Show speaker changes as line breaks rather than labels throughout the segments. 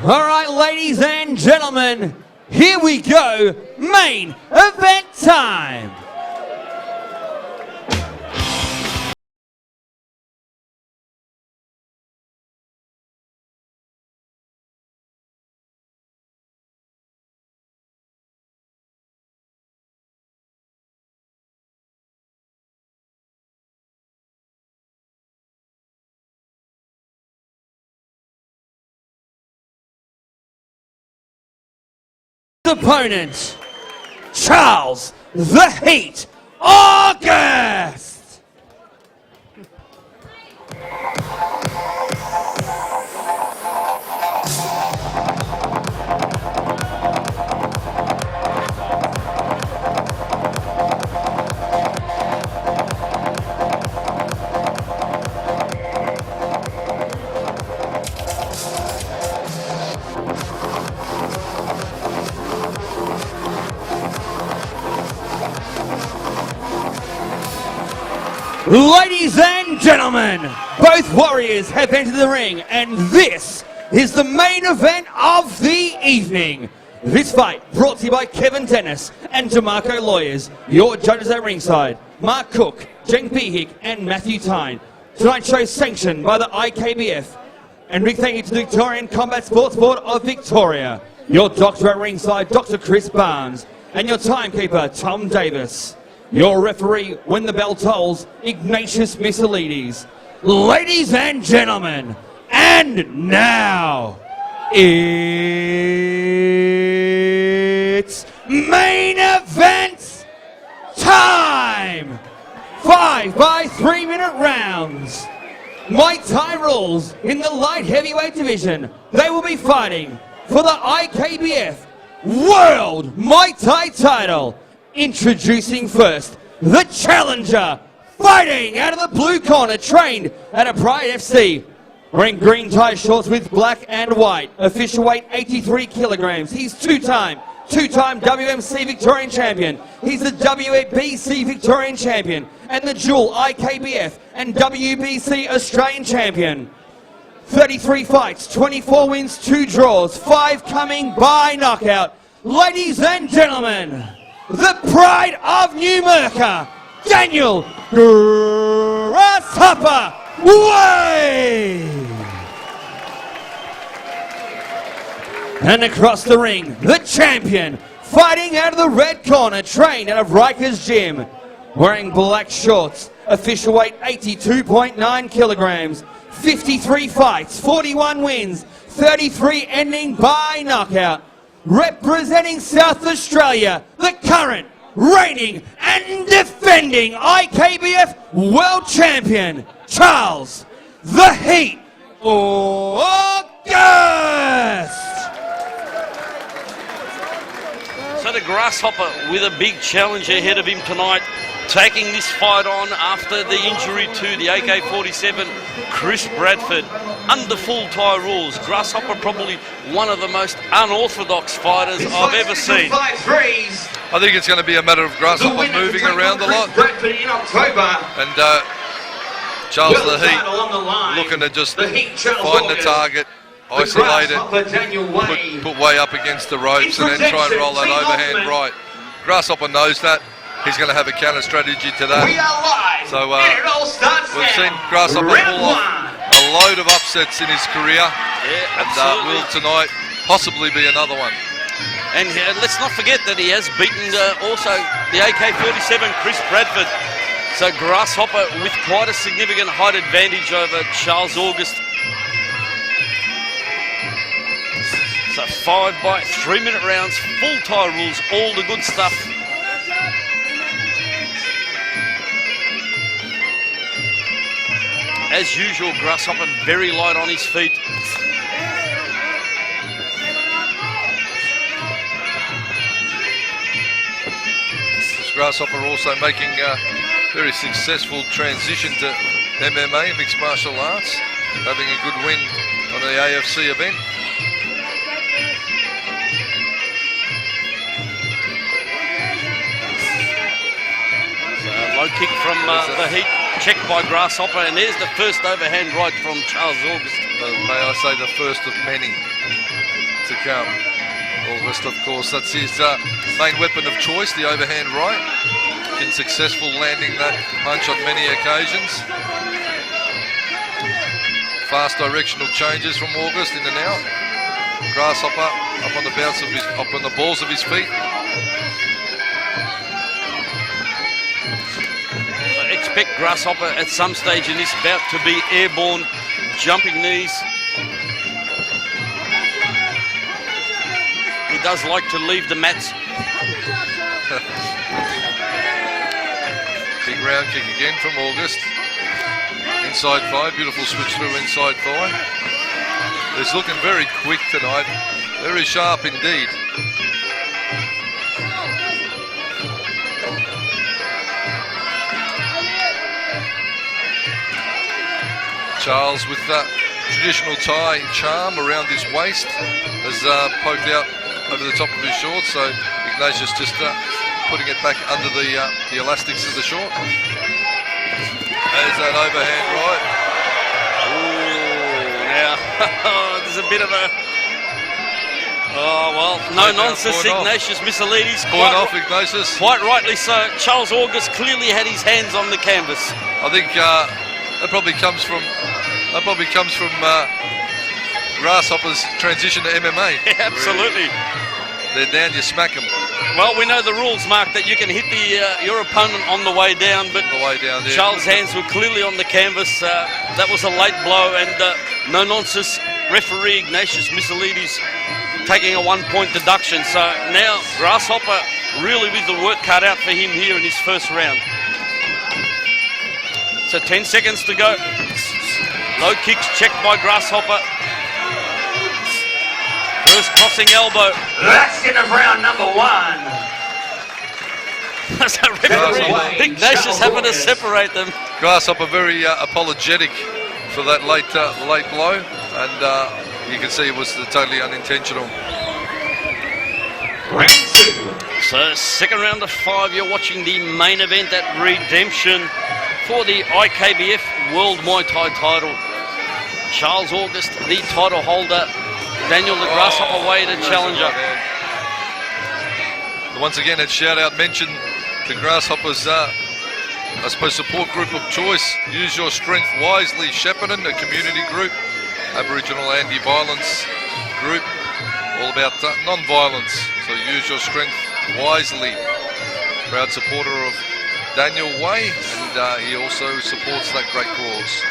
All right, ladies and gentlemen, here we go. Main event time. Opponent, Charles the Heat August. Ladies and gentlemen, both warriors have entered the ring, and this is the main event of the evening. This fight brought to you by Kevin Dennis and DeMarco Lawyers, your judges at ringside, Mark Cook, Jen Behick, and Matthew Tyne. Tonight's show sanctioned by the IKBF. And big thank you to the Victorian Combat Sports Board of Victoria, your doctor at ringside, Dr. Chris Barnes, and your timekeeper, Tom Davis. Your referee, when the bell tolls, Ignatius Missilides. Ladies and gentlemen, and now, it's main event time! 5 by 3 minute rounds. Muay Thai rules in the light heavyweight division. They will be fighting for the IKBF World Muay Thai title. Introducing first, the challenger, fighting out of the blue corner, trained at a Pride FC. Wearing green tie shorts with black and white. Official weight 83 kilograms. He's two-time WMC Victorian champion. He's the WBC Victorian champion and the dual IKBF and WBC Australian champion. 33 fights, 24 wins, 2 draws, 5 coming by knockout. Ladies and gentlemen, the pride of Newmarket, Daniel Grasshopper Wade. And across the ring, the champion, fighting out of the red corner, trained out of Rikers Gym. Wearing black shorts, official weight 82.9 kilograms, 53 fights, 41 wins, 33 ending by knockout. Representing South Australia, the current, reigning and defending IKBF World Champion, Charles the Heat August.
So the Grasshopper with a big challenge ahead of him tonight, taking this fight on after the injury to the AK-47, Chris Bradford. Under full Thai rules, Grasshopper probably one of the most unorthodox fighters I've ever seen.
I think it's going to be a matter of Grasshopper moving around a lot. And Charles the Heat looking to just find the target, isolate it, put way up against the ropes and then try and roll that overhand right. Grasshopper knows that. He's going to have a counter strategy to that. So we've seen Grasshopper pull off a load of upsets in his career, and will tonight possibly be another one.
And let's not forget that he has beaten also the AK-47, Chris Bradford. So Grasshopper with quite a significant height advantage over Charles August. So 5 by 3 minute rounds, full Thai rules, all the good stuff. As usual, Grasshopper very light on his feet.
This Grasshopper also making a very successful transition to MMA, mixed martial arts, having a good win on the AFC event.
Low kick from the Heat, checked by Grasshopper, and there's the first overhand right from Charles August.
May I say the first of many. to come. August, of course, that's his main weapon of choice, the overhand right. Been successful landing that punch on many occasions. Fast directional changes from August in and out. Grasshopper up on the bounce of his, up on the balls of his feet.
I expect Grasshopper at some stage in this bout to be airborne, jumping knees. He does like to leave the mats.
Big round kick again from August. Inside thigh, beautiful switch through inside thigh. He's looking very quick tonight, very sharp indeed. Charles with that traditional Thai charm around his waist has poked out over the top of his shorts, so Ignatius just putting it back under the elastics of the short. There's that overhand right.
Ooh, now there's a bit of a... Oh, well, no nonsense, Ignatius Missilides.
Point off, Ignatius.
Quite rightly so. Charles August clearly had his hands on the canvas.
I think that probably comes from Grasshopper's transition to MMA.
Yeah, absolutely.
They're down, you smack them.
Well, we know the rules, Mark, that you can hit your opponent on the way down, but
On the way down there.
Charles' hands were clearly on the canvas. That was a late blow, and no nonsense. Referee Ignatius Missilides taking a 1-point deduction. So now Grasshopper really with the work cut out for him here in his first round. So 10 seconds to go. Low kicks checked by Grasshopper. First crossing elbow.
That's the end of round number 1.
So referee Ignatius having to separate them.
Grasshopper very apologetic for that late blow, and you can see it was totally unintentional.
Round 2.
So second round of 5, you're watching the main event at Redemption for the IKBF World Muay Thai title. Charles August, the title holder. Daniel the Grasshopper Wade, a challenger.
Once again, that shout out mentioned the Grasshoppers, I suppose, support group of choice. Use your strength wisely. Shepparton, a community group, Aboriginal anti-violence group, all about non-violence. So use your strength wisely. Proud supporter of Daniel Way, and he also supports that great cause.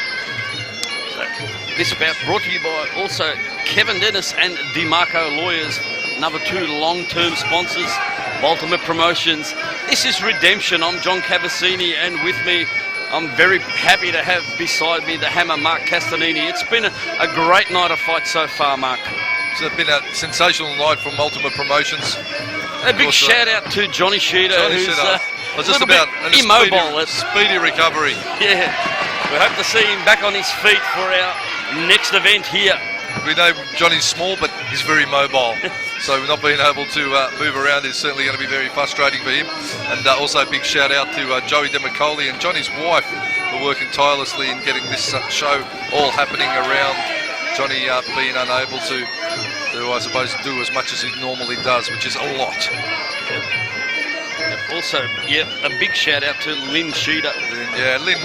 This bout brought to you by also Kevin Dennis and DeMarco Lawyers, number 2 long-term sponsors, Ultimate Promotions. This is Redemption. I'm John Cavassini, and with me, I'm very happy to have beside me the hammer, Mark Castanini. It's been a great night of fight so far, Mark.
It's been a sensational night from Ultimate Promotions.
A big shout out to Johnny Sheeter, who's
just about
immobile.
Speedy recovery.
Yeah, we hope to see him back on his feet for our next event here.
We know Johnny's small, but he's very mobile. So not being able to move around is certainly going to be very frustrating for him. And also a big shout out to Joey Demicoli and Johnny's wife for working tirelessly in getting this show all happening around Johnny being unable to, I suppose, do as much as he normally does, which is a lot.
Also, yeah, a big shout out to Lynn Sheeter.
Yeah, Lynn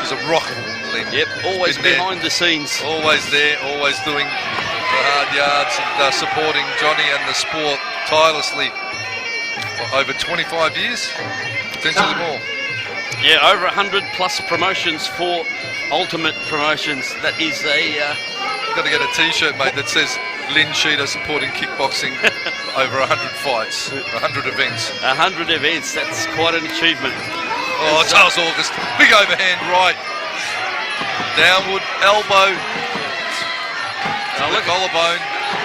is a rock. Lynn.
Yep, always behind the scenes.
Always there, always doing the hard yards and supporting Johnny and the sport tirelessly for over 25 years, potentially more.
Yeah, over 100 plus promotions for Ultimate Promotions. That is a...
Got to get a t-shirt, mate, that says Lynn Sheeter supporting kickboxing over 100 fights, 100 events.
100 events, that's quite an achievement.
Oh, Charles August, big overhand right. Downward elbow to the collarbone.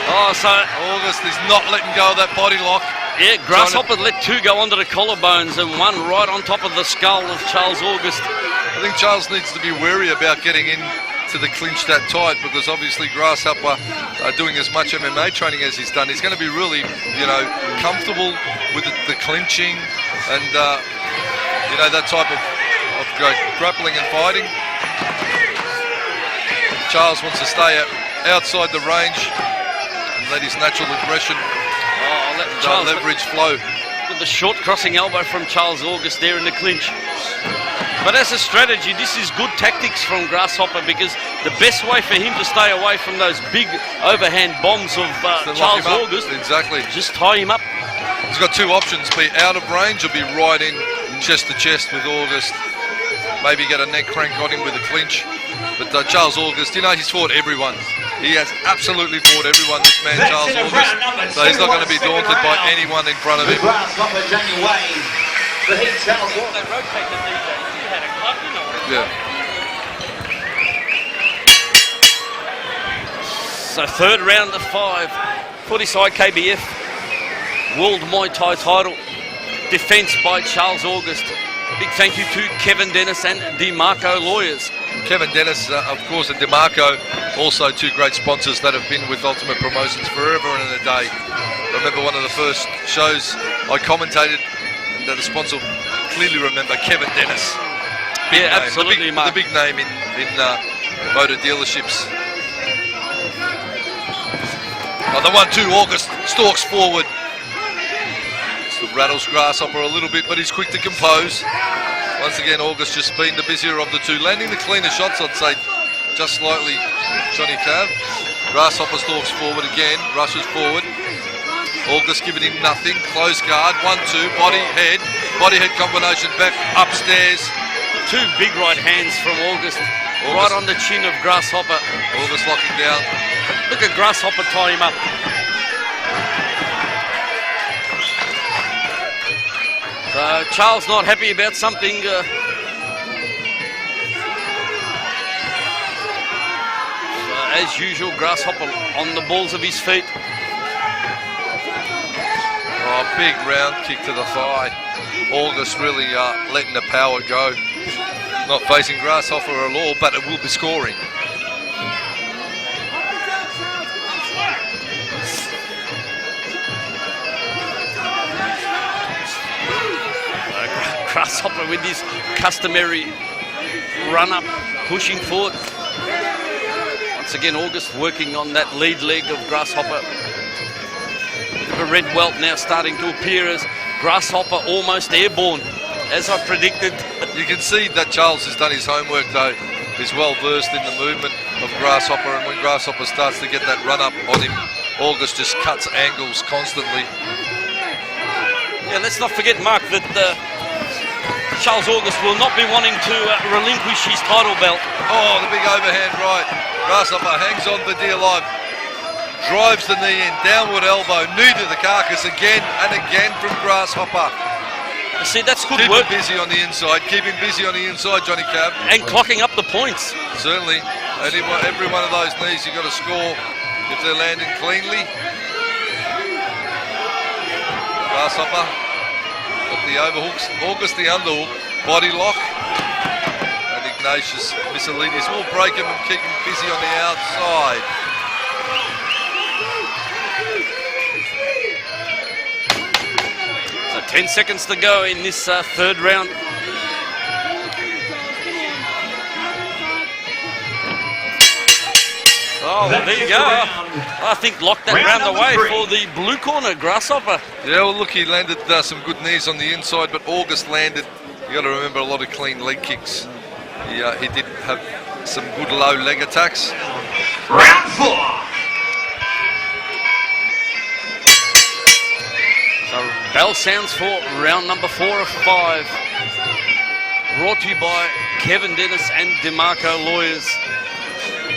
Oh, so
August is not letting go of that body lock.
Yeah, Grasshopper let 2 go onto the collarbones and 1 right on top of the skull of Charles August.
I think Charles needs to be wary about getting in to the clinch that tight, because obviously Grasshopper doing as much MMA training as he's done, he's going to be really, comfortable with the clinching and, that type of grappling and fighting. Charles wants to stay outside the range and let his natural aggression
Let Charles
leverage flow.
with the short crossing elbow from Charles August there in the clinch. But as a strategy, this is good tactics from Grasshopper, because the best way for him to stay away from those big overhand bombs of
To lock
Charles
him up.
August,
Exactly.
just tie him up.
He's got two options: be out of range or be right in chest to chest with August. Maybe get a neck crank on him with a clinch. But Charles August, he's fought everyone. He has absolutely fought everyone, this man, Charles August. So he's not going to be daunted by anyone in front of him.
Grasshopper Daniel Wade. The heat Charles
They rotate the DJ. You had a club, you know.
Yeah.
So third round of 5. Footy-side KBF. World Muay Thai title. Defence by Charles August. Big thank you to Kevin Dennis and DeMarco Lawyers.
Kevin Dennis, of course, and DeMarco, also two great sponsors that have been with Ultimate Promotions forever and a day. I remember one of the first shows I commentated, and the sponsor clearly remember Kevin Dennis. Big name.
Absolutely, Mark.
The big name in motor dealerships. Oh, the 1-2, August stalks forward. Still rattles Grasshopper a little bit, but he's quick to compose. Once again, August just being the busier of the two, landing the cleaner shots, I'd say, just slightly, Johnny Cav. Grasshopper stalks forward again, rushes forward. August giving him nothing, close guard, 1-2, body head combination back upstairs.
Two big right hands from August. Right on the chin of Grasshopper.
August locking down.
Look at Grasshopper tie him up. So Charles not happy about something. As usual, Grasshopper on the balls of his feet.
Oh, big round kick to the thigh. August really letting the power go. Not facing Grasshopper at all, but it will be scoring.
Grasshopper with his customary run-up, pushing forward. Once again, August working on that lead leg of Grasshopper. The red welt now starting to appear as Grasshopper almost airborne, as I predicted.
You can see that Charles has done his homework though. He's well versed in the movement of Grasshopper, and when Grasshopper starts to get that run-up on him, August just cuts angles constantly.
Yeah, let's not forget, Mark, that Charles August will not be wanting to relinquish his title belt.
Oh, the big overhand right. Grasshopper hangs on for dear life. Drives the knee in, downward elbow, knee to the carcass again and again from Grasshopper.
See, that's good
Keep
work.
him busy on the inside. Keep him busy on the inside, Johnny Cab.
And clocking up the points.
Certainly. Every one of those knees you've got to score if they're landing cleanly. Grasshopper got the overhooks. August the underhook. Body lock. And Ignatius Miscellaneous will break him and keep him busy on the outside.
So 10 seconds to go in this third round. Oh, well, there you go. I think locked that round away for the blue corner, Grasshopper.
Yeah, well, look, he landed some good knees on the inside, but August landed, you got to remember, a lot of clean leg kicks. He did have some good low leg attacks.
Round 4.
So bell sounds for round number 4 of 5. Brought to you by Kevin Dennis and DeMarco Lawyers.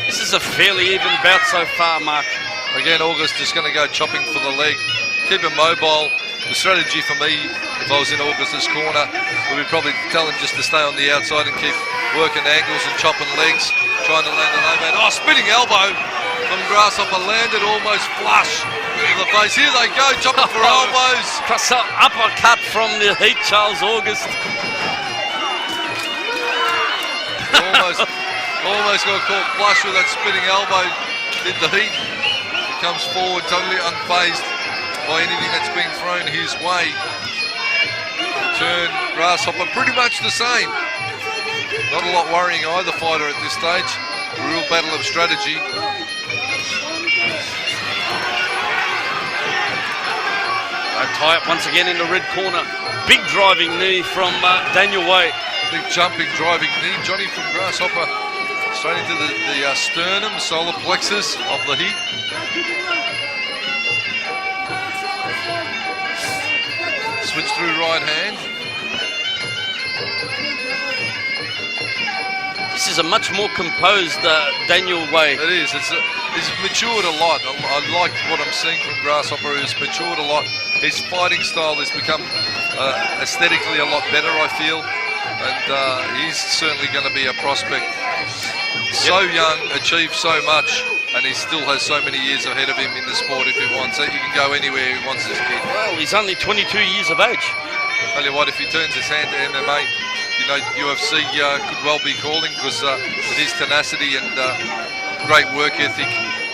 This is a fairly even bout so far, Mark.
Again, August is going to go chopping for the leg. Keep him mobile. The strategy for me, if I was in August's corner, would be probably tell him just to stay on the outside and keep working angles and chopping legs, trying to land an overhand. Oh, spinning elbow from Grasshopper, landed almost flush to the face. Here they go, chopping for elbows.
Cross uppercut from the heat, Charles August.
Almost got caught flush with that spinning elbow. Did the heat. He comes forward totally unfazed by anything that's being thrown his way. Turn, Grasshopper, pretty much the same. Not a lot worrying either fighter at this stage. A real battle of strategy.
Tie up once again in the red corner. Big driving knee from Daniel Way.
Big jumping, driving knee. Johnny from Grasshopper straight into the sternum, solar plexus of the Heat. Switch through right hand.
This is a much more composed Daniel Way.
It is. He's matured a lot. I like what I'm seeing from Grasshopper. He's matured a lot. His fighting style has become aesthetically a lot better, I feel. And he's certainly going to be a prospect. So young, achieved so much, and he still has so many years ahead of him in the sport if he wants it. He can go anywhere he wants, this kid.
Well, he's only 22 years of age.
Tell you what, if he turns his hand to MMA, you know, UFC could well be calling, because with his tenacity and great work ethic,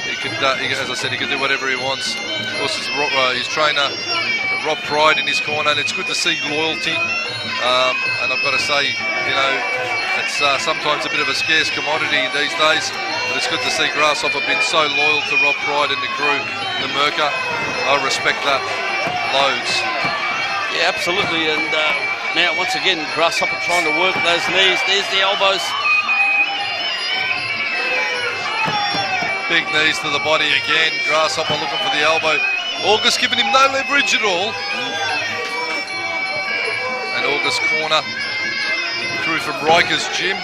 he could, as I said, he can do whatever he wants. Of course, his trainer, Rob Pride, in his corner, and it's good to see loyalty. And I've got to say, you know, it's sometimes a bit of a scarce commodity these days, but it's good to see Grasshopper been so loyal to Rob Pride and the crew, the Merca. I respect that loads.
Yeah, absolutely. And now, once again, Grasshopper trying to work those knees. There's the elbows.
Big knees to the body again. Grasshopper looking for the elbow. August giving him no leverage at all. And August corner through from Riker's gym.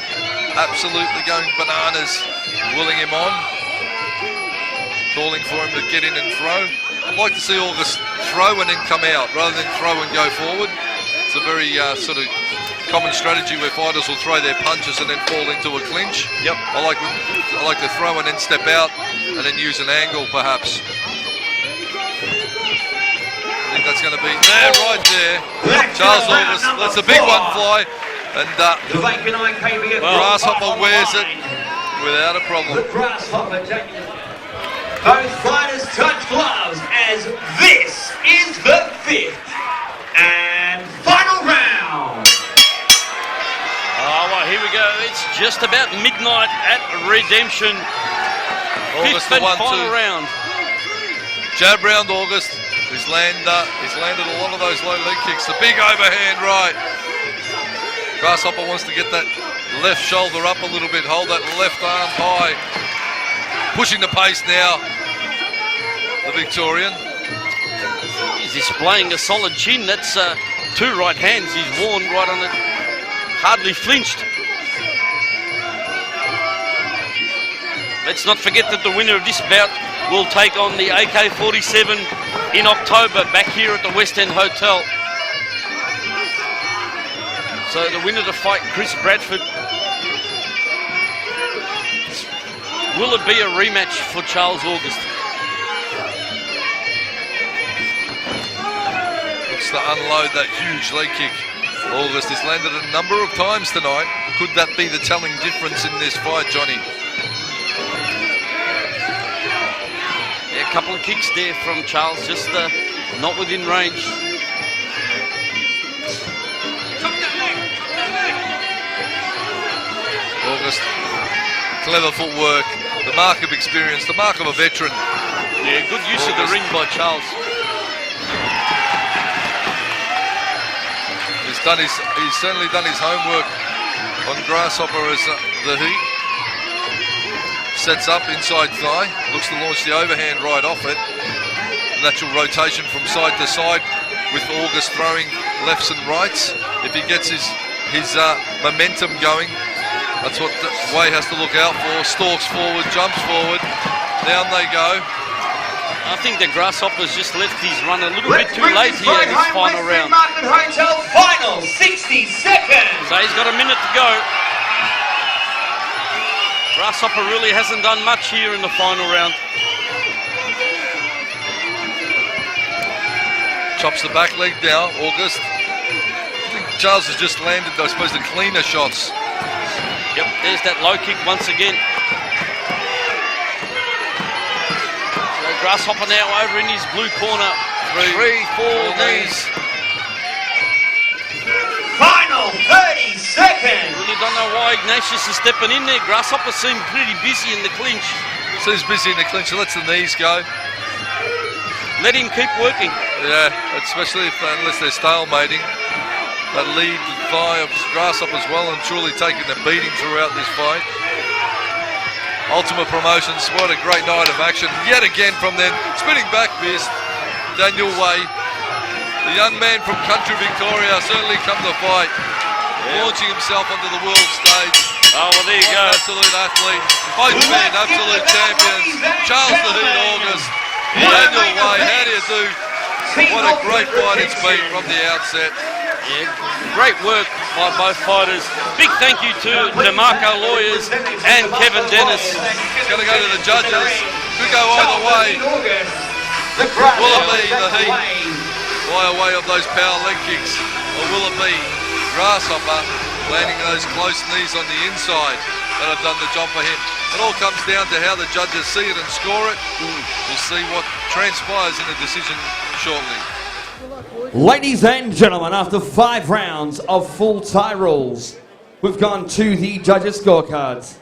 Absolutely going bananas, willing him on. Calling for him to get in and throw. I'd like to see August throw and then come out rather than throw and go forward. It's a very sort of common strategy where fighters will throw their punches and then fall into a clinch.
Yep.
I like to throw and then step out and then use an angle perhaps. I think that's going to be there, right there. Charles August, that's a big one, Fly. And Grasshopper wears it without a problem.
Both fighters touch gloves as this is the 5th and final round.
Oh, well, here we go. It's just about midnight at Redemption.
August
5th and
1-2.
final round.
Jab round August. He's landed a lot of those low leg kicks. The big overhand right. Grasshopper wants to get that left shoulder up a little bit. Hold that left arm high. Pushing the pace now. The Victorian.
He's displaying a solid chin. That's 2 right hands he's worn right on it. Hardly flinched. Let's not forget that the winner of this bout will take on the AK-47 in October back here at the West End Hotel. So the winner to fight Chris Bradford. Will it be a rematch for Charles August?
Looks to unload that huge leg kick. August has landed a number of times tonight. Could that be the telling difference in this fight, Johnny?
Yeah, a couple of kicks there from Charles, just not within range.
August, clever footwork, the mark of experience, the mark of a veteran.
Yeah, good use of the ring by Charles.
He's certainly done his homework on Grasshopper as the Heat. Sets up inside thigh, looks to launch the overhand right off it. Natural rotation from side to side with August throwing lefts and rights. If he gets his momentum going, that's what Way has to look out for. Stalks forward, jumps forward, down they go.
I think the Grasshopper's just left his run a little bit too late here in this final round.
Market Hotel final, 60 seconds.
So he's got a minute to go. Grasshopper really hasn't done much here in the final round.
Chops the back leg now, August. I think Charles has just landed, I suppose, the cleaner shots.
Yep, there's that low kick once again. So Grasshopper now over in his blue corner. Three, four knees.
Final 30 seconds.
Really don't know why Ignatius is stepping in there. Grasshopper seemed pretty busy in the clinch.
So he's busy in the clinch, so lets the knees go.
let him keep working.
Yeah, especially unless they're stalemating. That lead thigh of Grasshopper's well and truly taking the beating throughout this fight. Ultimate Promotions, what a great night of action. Yet again from then, spinning back fist, Daniel Way. The young man from country Victoria certainly come to fight. Launching himself onto the world stage.
Oh, well, there you go.
Absolute athlete. Both men, absolute champions. Charles the Heat August. Daniel Way, how do you do? What a great fight it's been from the outset.
Yeah, great work by both fighters. Big thank you to DeMarco Lawyers and Kevin Dennis.
It's going to go to the judges. Could go either way. Will it be the Heat by way of those power leg kicks, or will it be Grasshopper landing those close knees on the inside that have done the job for him? It all comes down to how the judges see it and score it. We'll see what transpires in the decision shortly.
Ladies and gentlemen, after 5 rounds of full tie rules, we've gone to the judges' scorecards.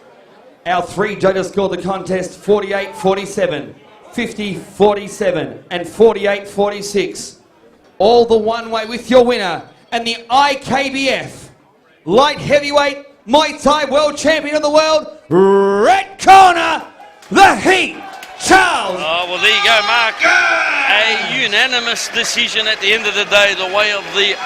Our 3 judges scored the contest 48-47, 50-47, and 48-46. All the one way with your winner and the IKBF Light Heavyweight Muay Thai World Champion of the World, red corner, the Heat, Charles.
Oh, well, there you go, Mark. A unanimous decision at the end of the day, the way of the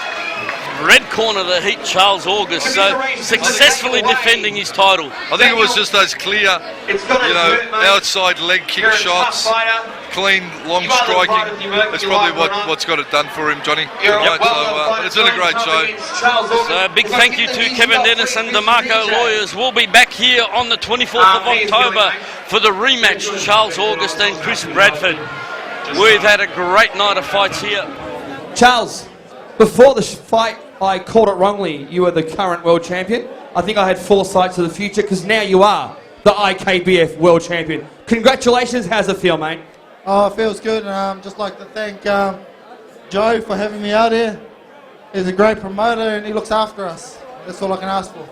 red corner, the Heat, Charles August. So successfully defending his title.
I think it was just those clear, outside leg kick shots, clean, long striking. That's probably what's got it done for him, Johnny. Right, so it's been a great show.
So a big thank you to Kevin Dennis and DeMarco Lawyers. We'll be back here on the 24th of October for the rematch, Charles August and Chris Bradford. We've had a great night of fights here.
Charles, before the fight, I called it wrongly. You were the current world champion. I think I had foresight to the future because now you are the IKBF world champion. Congratulations. How's it feel, mate?
Oh, it feels good. And just like to thank Joe for having me out here. He's a great promoter and he looks after us. That's all I can ask for.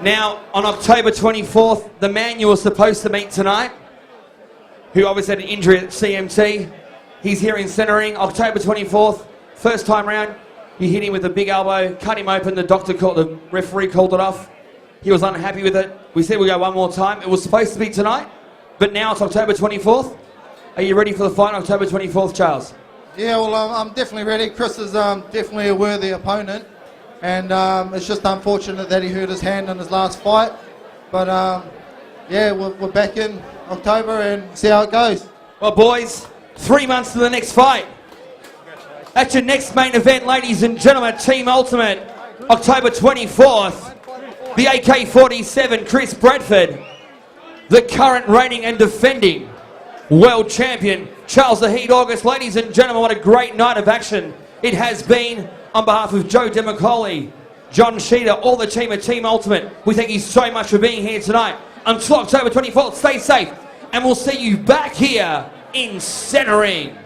Now, on October 24th, the man you were supposed to meet tonight, who obviously had an injury at CMT, he's here in centering. October 24th, first time round. You hit him with a big elbow, cut him open. The referee called it off. He was unhappy with it. We said we'll go one more time. It was supposed to be tonight, but now it's October 24th. Are you ready for the fight on October 24th, Charles?
Yeah, well, I'm definitely ready. Chris is definitely a worthy opponent, and it's just unfortunate that he hurt his hand in his last fight. But yeah, we're back in October and see how it goes.
Well, boys, 3 months to the next fight. That's your next main event, ladies and gentlemen. Team Ultimate, October 24th. The AK-47, Chris Bradford. The current reigning and defending world champion, Charles the Heat August. Ladies and gentlemen, what a great night of action it has been. On behalf of Joe DeMcCauley, John Sheeter, all the team at Team Ultimate, we thank you so much for being here tonight. Until October 24th, stay safe, and we'll see you back here in centering.